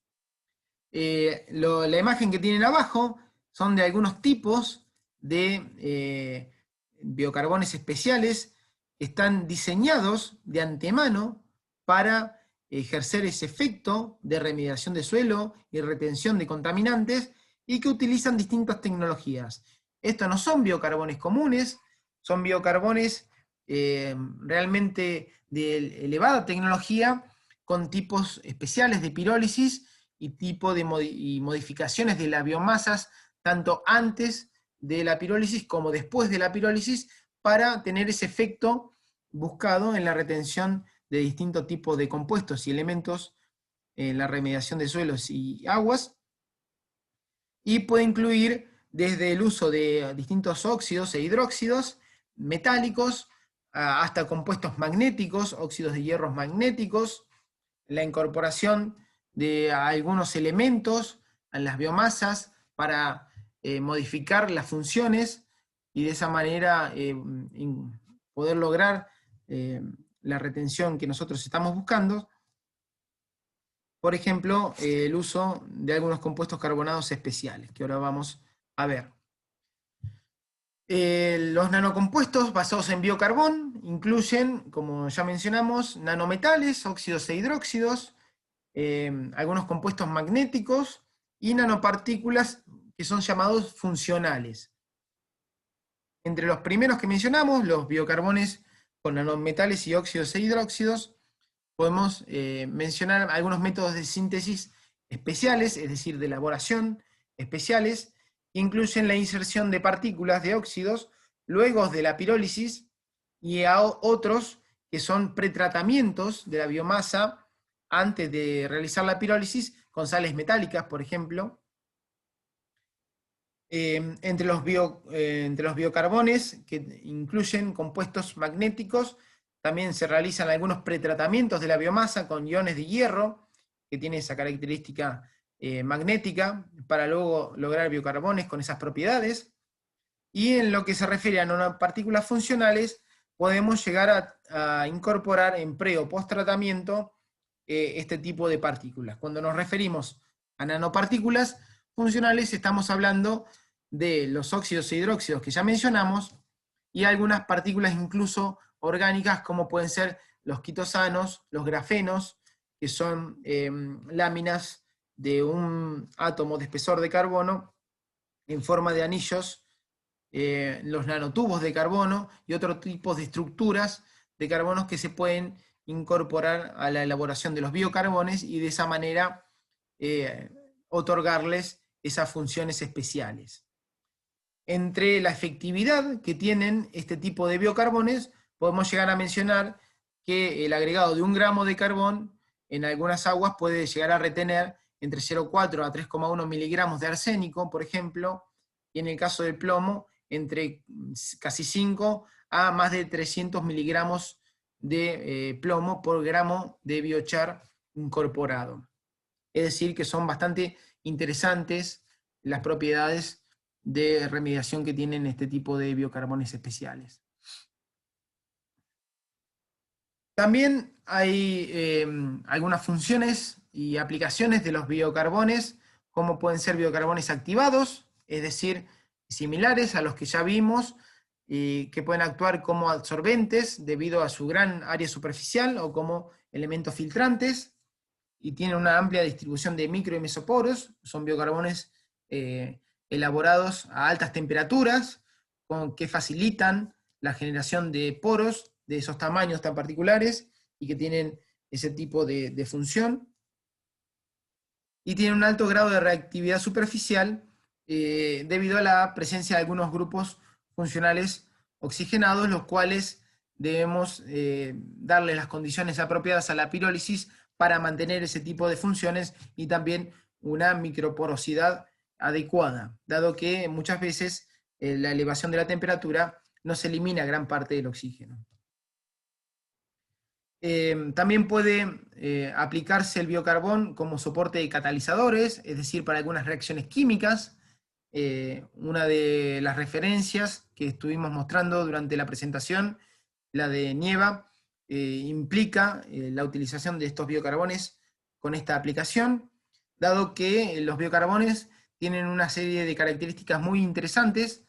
La imagen que tienen abajo son de algunos tipos de biocarbones especiales que están diseñados de antemano para ejercer ese efecto de remediación de suelo y retención de contaminantes y que utilizan distintas tecnologías. Estos no son biocarbones comunes, son biocarbones realmente de elevada tecnología con tipos especiales de pirólisis y tipo de modificaciones de las biomasas tanto antes de la pirólisis como después de la pirólisis para tener ese efecto buscado en la retención de distintos tipos de compuestos y elementos en la remediación de suelos y aguas, y puede incluir desde el uso de distintos óxidos e hidróxidos metálicos hasta compuestos magnéticos, óxidos de hierros magnéticos, la incorporación de algunos elementos en las biomasas para modificar las funciones y de esa manera poder lograr la retención que nosotros estamos buscando. Por ejemplo, el uso de algunos compuestos carbonados especiales, que ahora vamos a ver. Los nanocompuestos basados en biocarbón incluyen, como ya mencionamos, nanometales, óxidos e hidróxidos, algunos compuestos magnéticos y nanopartículas que son llamados funcionales. Entre los primeros que mencionamos, los biocarbones con nanometales y óxidos e hidróxidos, podemos mencionar algunos métodos de síntesis especiales, es decir, de elaboración especiales, que incluyen la inserción de partículas de óxidos luego de la pirólisis y a otros que son pretratamientos de la biomasa antes de realizar la pirólisis con sales metálicas, por ejemplo. Entre los biocarbones, que incluyen compuestos magnéticos, también se realizan algunos pretratamientos de la biomasa con iones de hierro, que tiene esa característica magnética, para luego lograr biocarbones con esas propiedades. Y en lo que se refiere a nanopartículas funcionales, podemos llegar a incorporar en pre o post tratamiento este tipo de partículas. Cuando nos referimos a nanopartículas funcionales, estamos hablando de los óxidos e hidróxidos que ya mencionamos, y algunas partículas incluso orgánicas, como pueden ser los quitosanos, los grafenos, que son láminas de un átomo de espesor de carbono en forma de anillos, los nanotubos de carbono y otros tipos de estructuras de carbonos que se pueden incorporar a la elaboración de los biocarbones y de esa manera otorgarles esas funciones especiales. Entre la efectividad que tienen este tipo de biocarbones, podemos llegar a mencionar que el agregado de 1 gramo de carbón en algunas aguas puede llegar a retener entre 0,4 a 3,1 miligramos de arsénico, por ejemplo, y en el caso del plomo, entre casi 5 a más de 300 miligramos de plomo por gramo de biochar incorporado. Es decir, que son bastante interesantes las propiedades de remediación que tienen este tipo de biocarbones especiales. También hay algunas funciones y aplicaciones de los biocarbones, como pueden ser biocarbones activados, es decir, similares a los que ya vimos, y que pueden actuar como absorbentes debido a su gran área superficial o como elementos filtrantes, y tienen una amplia distribución de micro y mesoporos. Son biocarbones elaborados a altas temperaturas, que facilitan la generación de poros de esos tamaños tan particulares y que tienen ese tipo de función. Y tienen un alto grado de reactividad superficial debido a la presencia de algunos grupos funcionales oxigenados, los cuales debemos darle las condiciones apropiadas a la pirólisis para mantener ese tipo de funciones y también una microporosidad adecuada, dado que muchas veces la elevación de la temperatura nos elimina gran parte del oxígeno. También puede aplicarse el biocarbón como soporte de catalizadores, es decir, para algunas reacciones químicas. Una de las referencias que estuvimos mostrando durante la presentación, la de Nieva, implica la utilización de estos biocarbones con esta aplicación, dado que los biocarbones tienen una serie de características muy interesantes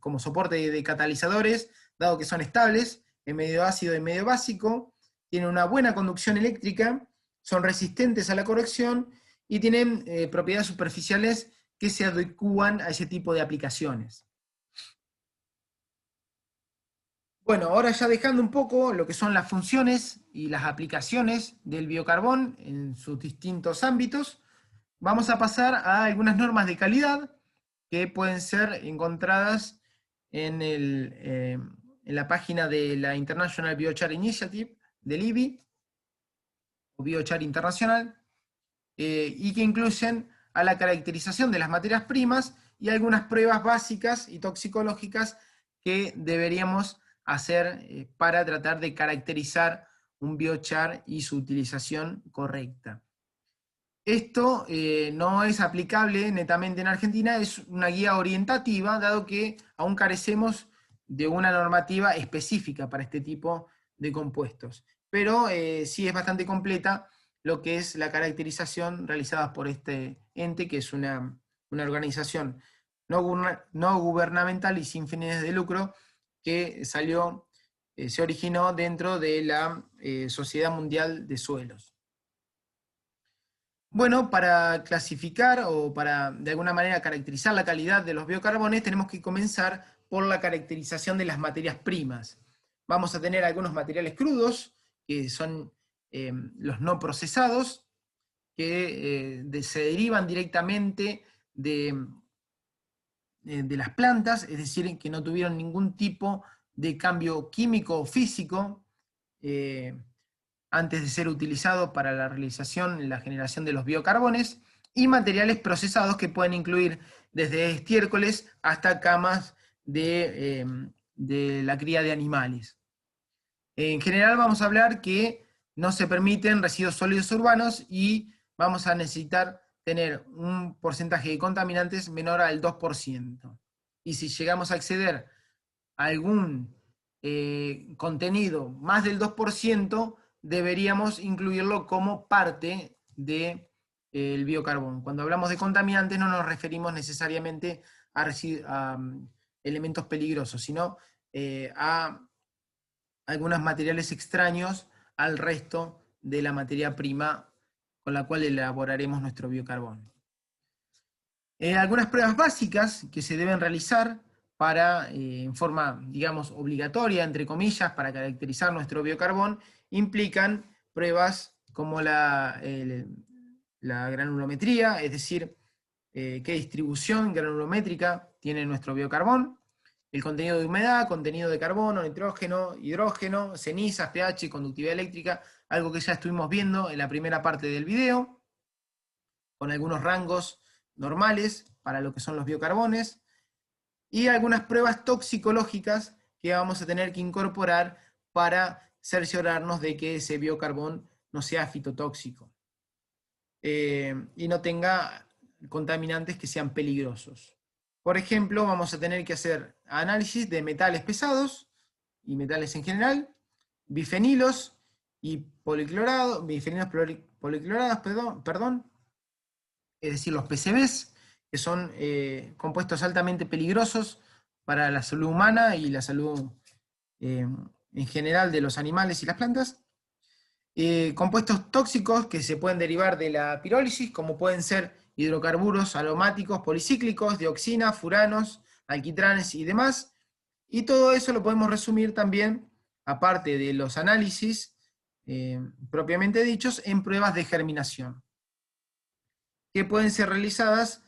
como soporte de catalizadores, dado que son estables en medio ácido y medio básico, tienen una buena conducción eléctrica, son resistentes a la corrosión y tienen propiedades superficiales que se adecúan a ese tipo de aplicaciones. Bueno, ahora ya dejando un poco lo que son las funciones y las aplicaciones del biocarbón en sus distintos ámbitos, vamos a pasar a algunas normas de calidad que pueden ser encontradas en la página de la International Biochar Initiative, del IBI, o Biochar Internacional, y que incluyen a la caracterización de las materias primas y algunas pruebas básicas y toxicológicas que deberíamos hacer para tratar de caracterizar un biochar y su utilización correcta. Esto no es aplicable netamente en Argentina, es una guía orientativa, dado que aún carecemos de una normativa específica para este tipo de compuestos. Pero sí es bastante completa lo que es la caracterización realizada por este ente, que es una organización no gubernamental y sin fines de lucro, que se originó dentro de la Sociedad Mundial de Suelos. Bueno, para clasificar o para de alguna manera caracterizar la calidad de los biocarbones, tenemos que comenzar por la caracterización de las materias primas. Vamos a tener algunos materiales crudos, que son los no procesados, que se derivan directamente de las plantas, es decir, que no tuvieron ningún tipo de cambio químico o físico antes de ser utilizado para la realización y la generación de los biocarbones, y materiales procesados que pueden incluir desde estiércoles hasta camas de la cría de animales. En general vamos a hablar que no se permiten residuos sólidos urbanos y vamos a necesitar tener un porcentaje de contaminantes menor al 2%. Y si llegamos a acceder a algún contenido más del 2%, deberíamos incluirlo como parte del biocarbón. Cuando hablamos de contaminantes no nos referimos necesariamente a elementos peligrosos, sino a algunos materiales extraños al resto de la materia prima con la cual elaboraremos nuestro biocarbón. Algunas pruebas básicas que se deben realizar para, en forma, digamos, obligatoria, entre comillas, para caracterizar nuestro biocarbón, implican pruebas como la granulometría, es decir, qué distribución granulométrica tiene nuestro biocarbón, el contenido de humedad, contenido de carbono, nitrógeno, hidrógeno, cenizas, pH, conductividad eléctrica, algo que ya estuvimos viendo en la primera parte del video, con algunos rangos normales para lo que son los biocarbones, y algunas pruebas toxicológicas que vamos a tener que incorporar para cerciorarnos de que ese biocarbón no sea fitotóxico y no tenga contaminantes que sean peligrosos. Por ejemplo, vamos a tener que hacer análisis de metales pesados y metales en general, bifenilos y policlorados, bifenilos policlorados, perdón, es decir, los PCBs, que son compuestos altamente peligrosos para la salud humana y la salud en general de los animales y las plantas. Compuestos tóxicos que se pueden derivar de la pirólisis, como pueden ser hidrocarburos aromáticos policíclicos, dioxinas, furanos, alquitranes y demás. Y todo eso lo podemos resumir también, aparte de los análisis propiamente dichos, en pruebas de germinación, que pueden ser realizadas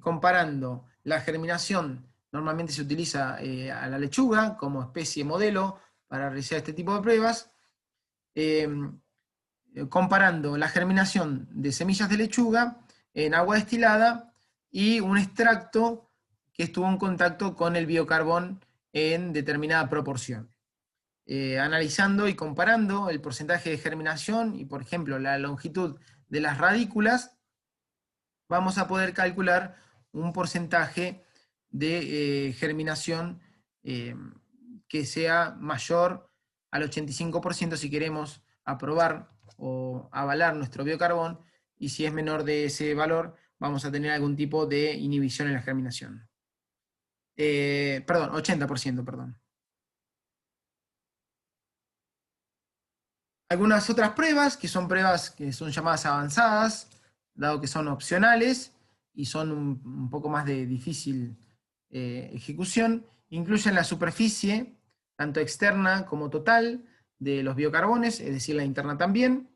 comparando la germinación. Normalmente se utiliza a la lechuga como especie modelo para realizar este tipo de pruebas, comparando la germinación de semillas de lechuga en agua destilada y un extracto que estuvo en contacto con el biocarbón en determinada proporción. Analizando y comparando el porcentaje de germinación y, por ejemplo, la longitud de las radículas, vamos a poder calcular un porcentaje de germinación que sea mayor al 85% si queremos aprobar o avalar nuestro biocarbón, y si es menor de ese valor, vamos a tener algún tipo de inhibición en la germinación. Perdón, 80%, perdón. Algunas otras pruebas, que son pruebas que son llamadas avanzadas, dado que son opcionales y son un poco más de difícil ejecución, incluyen la superficie, tanto externa como total, de los biocarbones, es decir, la interna también,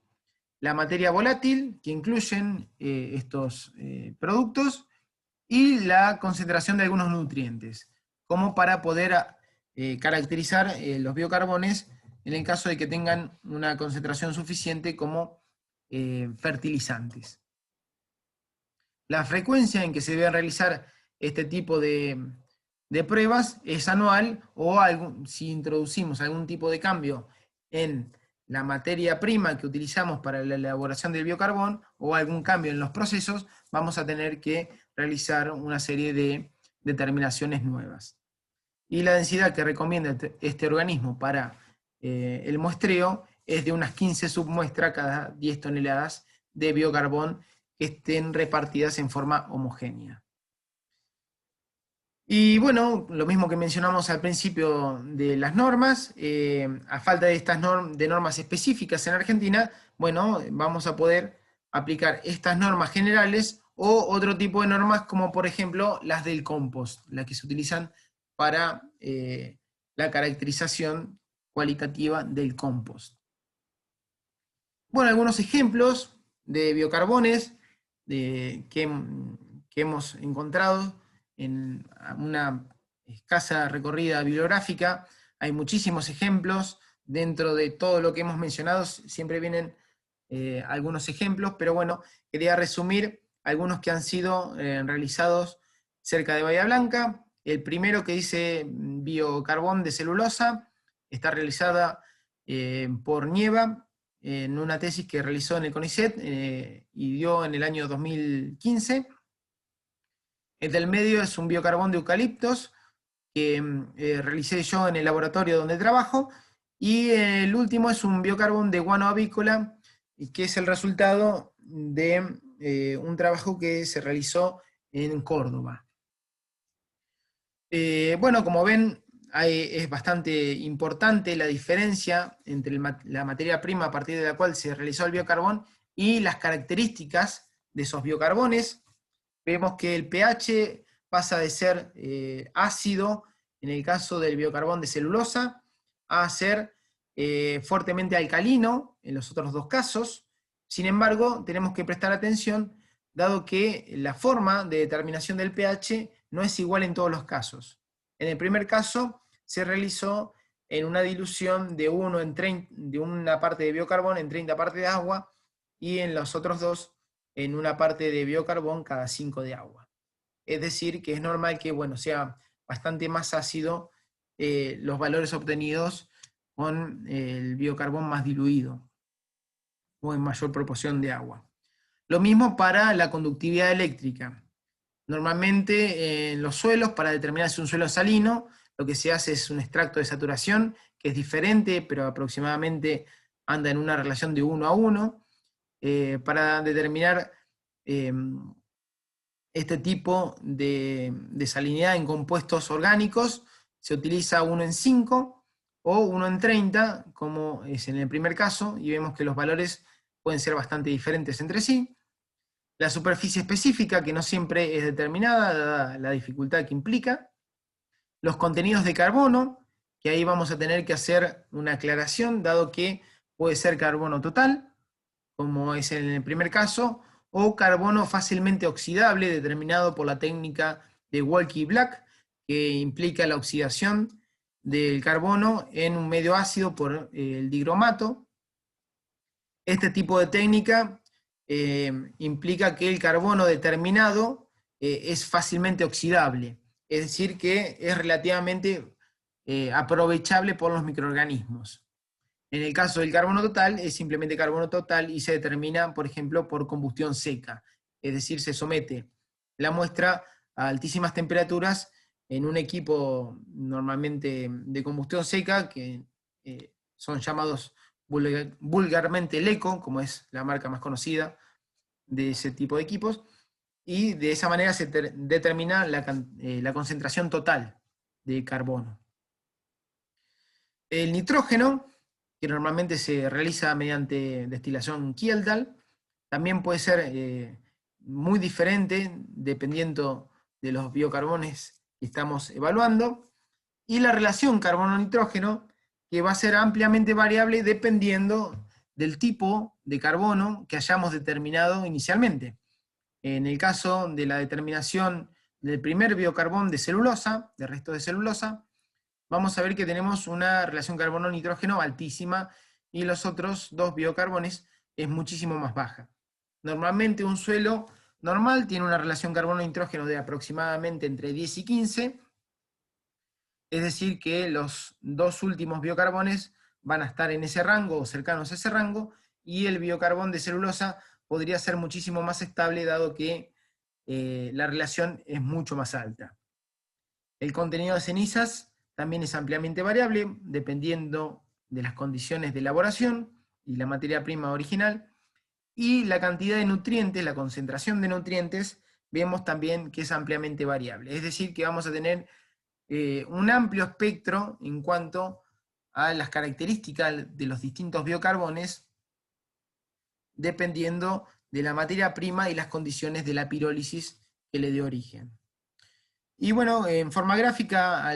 la materia volátil, que incluyen estos productos, y la concentración de algunos nutrientes, como para poder caracterizar los biocarbones en el caso de que tengan una concentración suficiente como fertilizantes. La frecuencia en que se debe realizar este tipo de pruebas es anual, o si introducimos algún tipo de cambio en la materia prima que utilizamos para la elaboración del biocarbón o algún cambio en los procesos, vamos a tener que realizar una serie de determinaciones nuevas. Y la densidad que recomienda este organismo para el muestreo es de unas 15 submuestras cada 10 toneladas de biocarbón que estén repartidas en forma homogénea. Y bueno, lo mismo que mencionamos al principio de las normas, a falta de estas normas específicas en Argentina, bueno, vamos a poder aplicar estas normas generales o otro tipo de normas como por ejemplo las del compost, las que se utilizan para la caracterización cualitativa del compost. Bueno, algunos ejemplos de biocarbones que hemos encontrado en una escasa recorrida bibliográfica. Hay muchísimos ejemplos. Dentro de todo lo que hemos mencionado siempre vienen algunos ejemplos, pero bueno, quería resumir algunos que han sido realizados cerca de Bahía Blanca. El primero, que dice biocarbón de celulosa, está realizada por Nieva en una tesis que realizó en el CONICET y dio en el año 2015. El del medio es un biocarbón de eucaliptos que realicé yo en el laboratorio donde trabajo, y el último es un biocarbón de guano avícola, que es el resultado de un trabajo que se realizó en Córdoba. Bueno, como ven, es bastante importante la diferencia entre la materia prima a partir de la cual se realizó el biocarbón y las características de esos biocarbones. Vemos que el pH pasa de ser ácido en el caso del biocarbón de celulosa a ser fuertemente alcalino en los otros dos casos. Sin embargo, tenemos que prestar atención, dado que la forma de determinación del pH no es igual en todos los casos. En el primer caso se realizó en una dilución de una parte de biocarbón en 30 partes de agua, y en los otros dos en una parte de biocarbón cada 5 de agua. Es decir, que es normal que, bueno, sea bastante más ácido los valores obtenidos con el biocarbón más diluido o en mayor proporción de agua. Lo mismo para la conductividad eléctrica. Normalmente en los suelos, para determinar si un suelo es salino, lo que se hace es un extracto de saturación, que es diferente, pero aproximadamente anda en una relación de 1 a 1. Para determinar este tipo de salinidad en compuestos orgánicos, se utiliza 1 en 5 o 1 en 30, como es en el primer caso, y vemos que los valores pueden ser bastante diferentes entre sí. La superficie específica, que no siempre es determinada, dada la dificultad que implica. Los contenidos de carbono, que ahí vamos a tener que hacer una aclaración, dado que puede ser carbono total, como es en el primer caso, o carbono fácilmente oxidable, determinado por la técnica de Walke-Black, que implica la oxidación del carbono en un medio ácido por el digromato. Este tipo de técnica implica que el carbono determinado es fácilmente oxidable, es decir, que es relativamente aprovechable por los microorganismos. En el caso del carbono total, es simplemente carbono total y se determina, por ejemplo, por combustión seca, es decir, se somete la muestra a altísimas temperaturas en un equipo normalmente de combustión seca, que son llamados vulgarmente LECO, como es la marca más conocida de ese tipo de equipos, y de esa manera se determina la concentración total de carbono. El nitrógeno, que normalmente se realiza mediante destilación Kjeldahl, también puede ser muy diferente dependiendo de los biocarbones que estamos evaluando, y la relación carbono-nitrógeno, que va a ser ampliamente variable dependiendo del tipo de carbono que hayamos determinado inicialmente. En el caso de la determinación del primer biocarbón de celulosa, de resto de celulosa, vamos a ver que tenemos una relación carbono-nitrógeno altísima, y los otros dos biocarbones es muchísimo más baja. Normalmente un suelo normal tiene una relación carbono-nitrógeno de aproximadamente entre 10 y 15, es decir que los dos últimos biocarbones van a estar en ese rango o cercanos a ese rango, y el biocarbón de celulosa podría ser muchísimo más estable, dado que la relación es mucho más alta. El contenido de cenizas también es ampliamente variable, dependiendo de las condiciones de elaboración y la materia prima original, y la cantidad de nutrientes, la concentración de nutrientes, vemos también que es ampliamente variable. Es decir, que vamos a tener un amplio espectro en cuanto a las características de los distintos biocarbones, dependiendo de la materia prima y las condiciones de la pirólisis que le dé origen. Y bueno, en forma gráfica a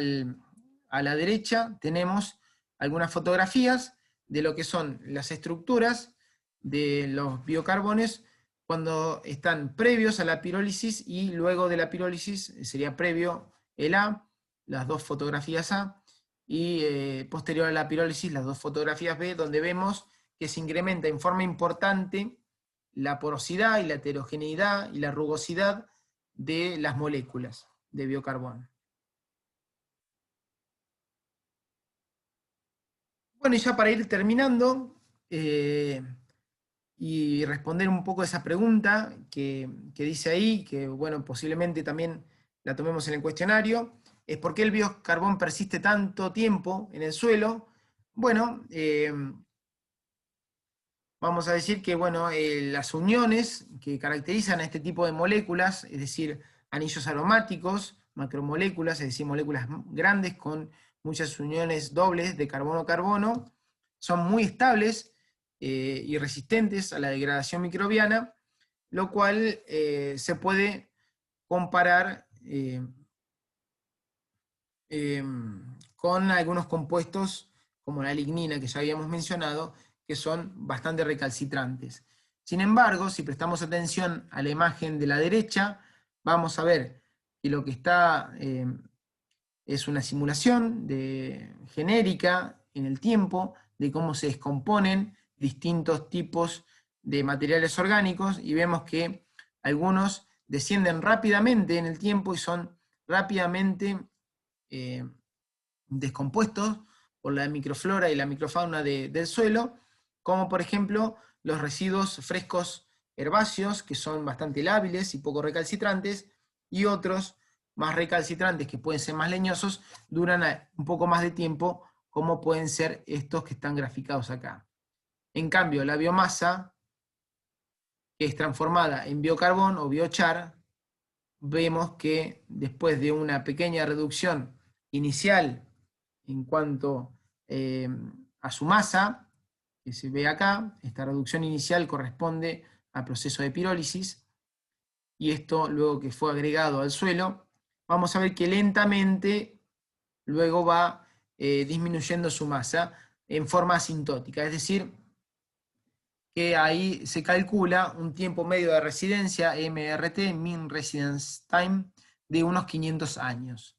la derecha tenemos algunas fotografías de lo que son las estructuras de los biocarbones cuando están previos a la pirólisis y luego de la pirólisis, sería previo el A, las dos fotografías A, y posterior a la pirólisis las dos fotografías B, donde vemos que se incrementa en forma importante la porosidad y la heterogeneidad y la rugosidad de las moléculas de biocarbono. Bueno, y ya para ir terminando y responder un poco a esa pregunta que dice ahí, que bueno, posiblemente también la tomemos en el cuestionario, es ¿por qué el biocarbón persiste tanto tiempo en el suelo? Bueno, vamos a decir que bueno, las uniones que caracterizan a este tipo de moléculas, es decir, anillos aromáticos, macromoléculas, es decir, moléculas grandes con muchas uniones dobles de carbono-carbono, son muy estables y resistentes a la degradación microbiana, lo cual se puede comparar con algunos compuestos como la lignina que ya habíamos mencionado, que son bastante recalcitrantes. Sin embargo, si prestamos atención a la imagen de la derecha, vamos a ver que lo que está es una simulación genérica en el tiempo de cómo se descomponen distintos tipos de materiales orgánicos, y vemos que algunos descienden rápidamente en el tiempo y son rápidamente descompuestos por la microflora y la microfauna del suelo, como por ejemplo los residuos frescos herbáceos, que son bastante lábiles y poco recalcitrantes, y otros más recalcitrantes, que pueden ser más leñosos, duran un poco más de tiempo, como pueden ser estos que están graficados acá. En cambio, la biomasa, que es transformada en biocarbón o biochar, vemos que después de una pequeña reducción inicial en cuanto a su masa, que se ve acá, esta reducción inicial corresponde al proceso de pirólisis, y esto luego que fue agregado al suelo, vamos a ver que lentamente luego va disminuyendo su masa en forma asintótica, es decir, que ahí se calcula un tiempo medio de residencia, MRT, Mean Residence Time, de unos 500 años.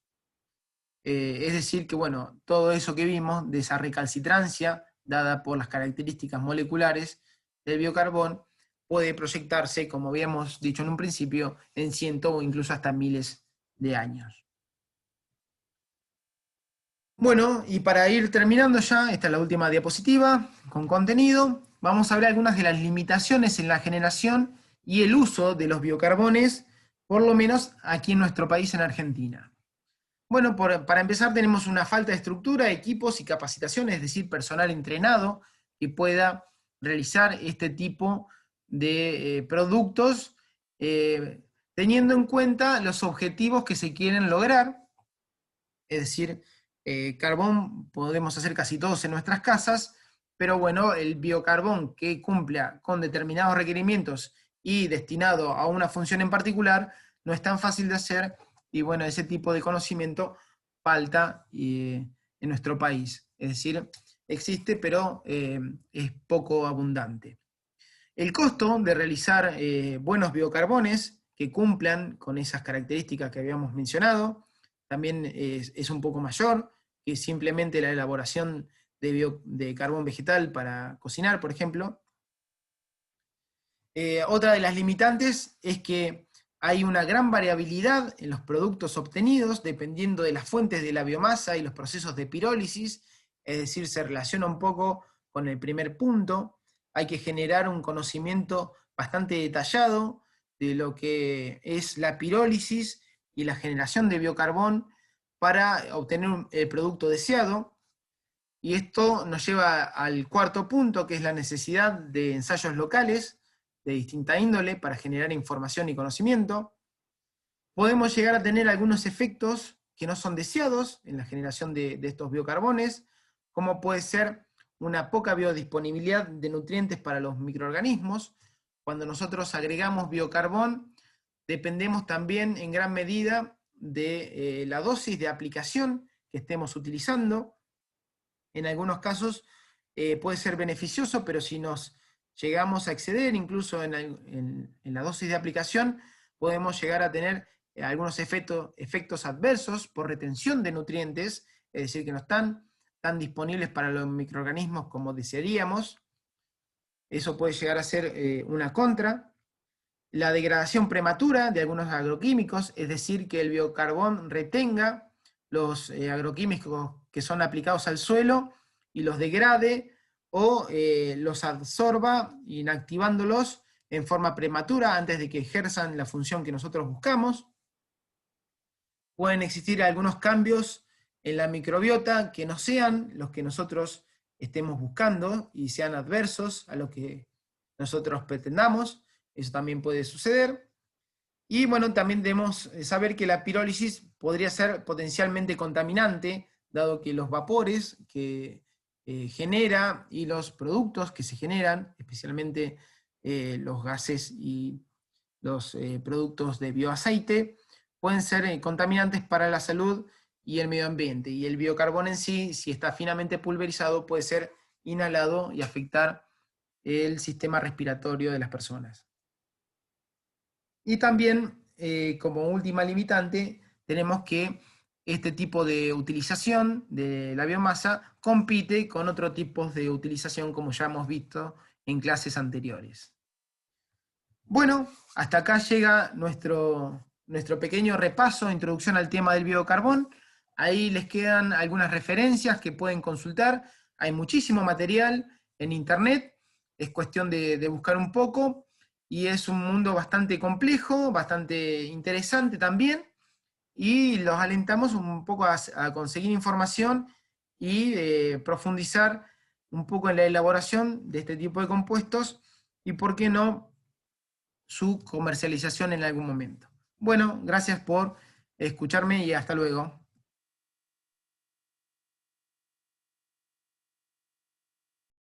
Es decir que, bueno, todo eso que vimos de esa recalcitrancia dada por las características moleculares del biocarbón puede proyectarse, como habíamos dicho en un principio, en cientos o incluso hasta miles de años. Bueno, y para ir terminando ya, esta es la última diapositiva con contenido. Vamos a ver algunas de las limitaciones en la generación y el uso de los biocarbones, por lo menos aquí en nuestro país, en Argentina. Bueno, para empezar tenemos una falta de estructura, equipos y capacitaciones, es decir, personal entrenado que pueda realizar este tipo de productos, teniendo en cuenta los objetivos que se quieren lograr, es decir, carbón podemos hacer casi todos en nuestras casas, pero bueno, el biocarbón que cumpla con determinados requerimientos y destinado a una función en particular, no es tan fácil de hacer, y bueno, ese tipo de conocimiento falta en nuestro país. Es decir, existe, pero es poco abundante. El costo de realizar buenos biocarbones que cumplan con esas características que habíamos mencionado también es un poco mayor que simplemente la elaboración de carbón vegetal para cocinar, por ejemplo. Otra de las limitantes es que hay una gran variabilidad en los productos obtenidos dependiendo de las fuentes de la biomasa y los procesos de pirólisis es decir, se relaciona un poco con el primer punto. Hay que generar un conocimiento bastante detallado de lo que es la pirólisis y la generación de biocarbón para obtener el producto deseado. Y esto nos lleva al cuarto punto, que es la necesidad de ensayos locales de distinta índole para generar información y conocimiento. Podemos llegar a tener algunos efectos que no son deseados en la generación de estos biocarbones, como puede ser una poca biodisponibilidad de nutrientes para los microorganismos. Cuando nosotros agregamos biocarbón, dependemos también en gran medida de la dosis de aplicación que estemos utilizando. En algunos casos puede ser beneficioso, pero si nos llegamos a exceder incluso en la dosis de aplicación, podemos llegar a tener algunos efectos adversos por retención de nutrientes, es decir, que no están tan disponibles para los microorganismos como desearíamos. Eso puede llegar a ser una contra. La degradación prematura de algunos agroquímicos, es decir, que el biocarbón retenga los agroquímicos que son aplicados al suelo y los degrade o los absorba inactivándolos en forma prematura antes de que ejerzan la función que nosotros buscamos. Pueden existir algunos cambios en la microbiota que no sean los que nosotros estemos buscando y sean adversos a lo que nosotros pretendamos. Eso también puede suceder. Y bueno, también debemos saber que la pirólisis podría ser potencialmente contaminante, dado que los vapores que genera y los productos que se generan, especialmente los gases y los productos de bioaceite, pueden ser contaminantes para la salud y el medio ambiente. Y el biocarbón en sí, si está finamente pulverizado, puede ser inhalado y afectar el sistema respiratorio de las personas. Y también, como última limitante, tenemos que este tipo de utilización de la biomasa compite con otros tipos de utilización, como ya hemos visto en clases anteriores. Bueno, hasta acá llega nuestro pequeño repaso, introducción al tema del biocarbón. Ahí les quedan algunas referencias que pueden consultar. Hay muchísimo material en internet, es cuestión de buscar un poco, y es un mundo bastante complejo, bastante interesante también, y los alentamos un poco a conseguir información y profundizar un poco en la elaboración de este tipo de compuestos, y por qué no su comercialización en algún momento. Bueno, gracias por escucharme y hasta luego.